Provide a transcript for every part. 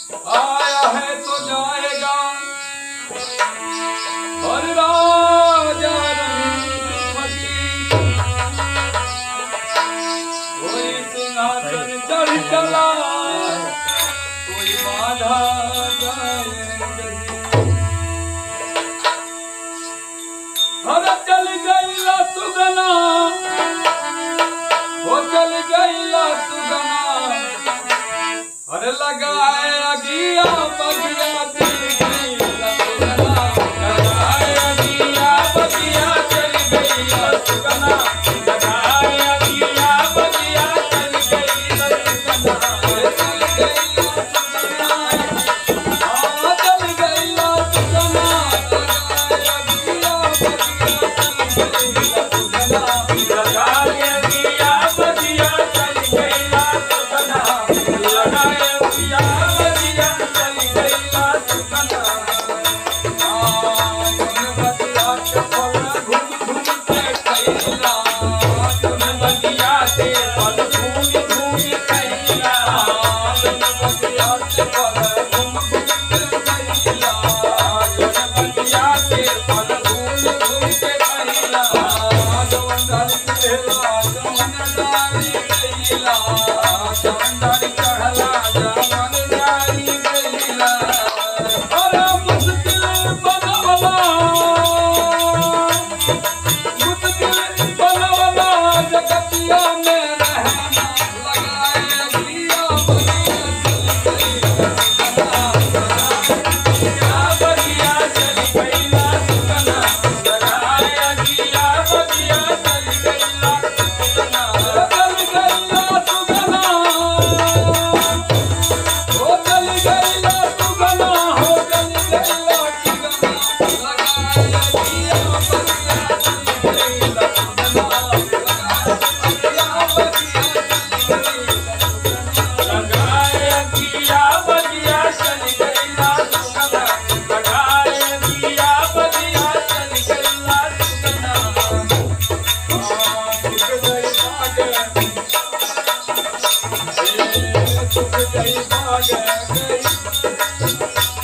आया है तो जाएगा और राजा रघुपति कोई सिंहासन चढ़ चला कोई बाधा जाएगी। अरे चल गई ला सुगना वो चल गई ला सुगना अरे लगाए अगिया बगिया दिल गई ला सुगना लगाए अगिया बगिया चल गई ला सुगना लगाए अगिया बगिया चल गई ला सुगना चल गई ला सुगना हाँ चल गई ला सुगना लगाए अगिया बगिया चल गई ला सुगना लगाए अगिया बगिया चल गई ला सुगना लगाए अगिया बगिया चल गई ला सुगना बगिया से फल घूम घूम कैला बगिया से फल घूम घूम कैला बगिया से फल घूम घूम के कैला जवंदर केला जवंदारी कैला जवंदारी चढ़ला जवंदारी कैला अरे मुश्किल बनवला मुश्किल बनवला जगतिया में रहना लगाए अगिया बगिया चल गई ला सुगना लगाए अगिया बगिया चल गई ला सुगना चल गई ला सुगना हो चल गई ला सुगना हो चल गई ला सुगना लगाए अगिया बगिया चल गई ला सुगना लगाए अगिया बगिया चल गई ला सुगना लगाए अगिया बगिया चल गई ला सुगना सुख गई भाग गई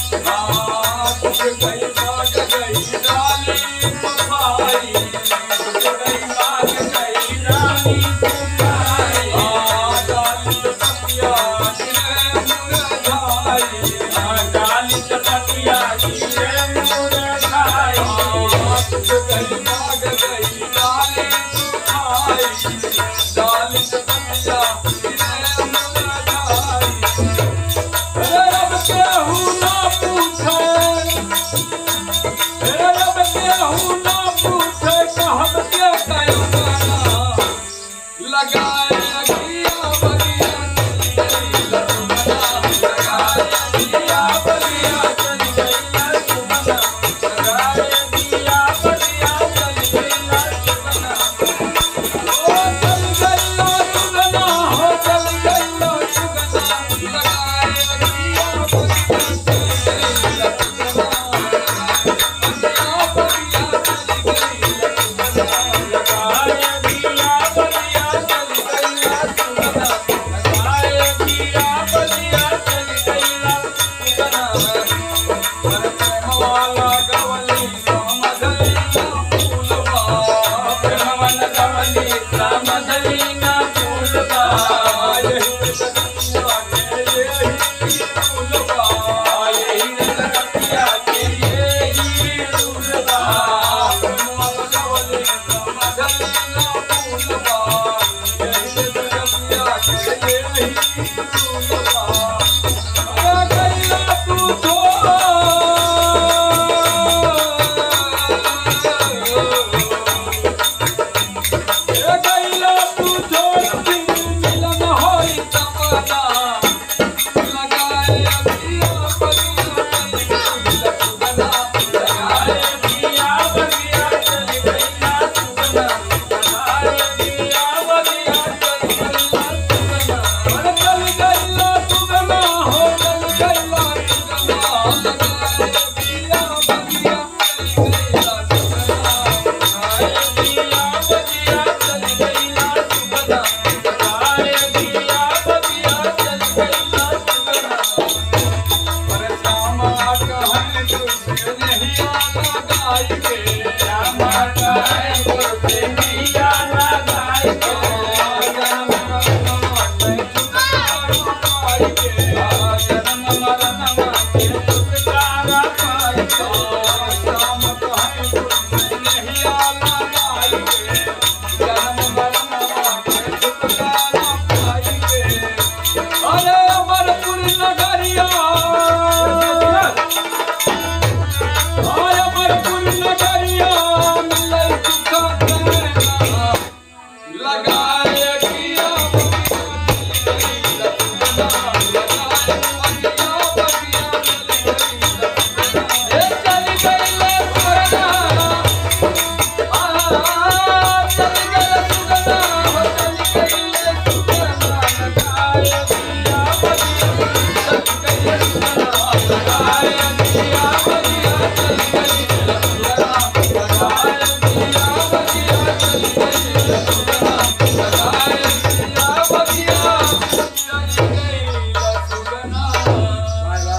सुख गई भाग गई रानी तुम्हारी सुख गई भाग गई रानी तुम्हारी डाली पतिया मुरझाई डाली पतिया मुरझाई सुख गई भाग गई रानी तुम्हारी डाली पतिया मुरझाई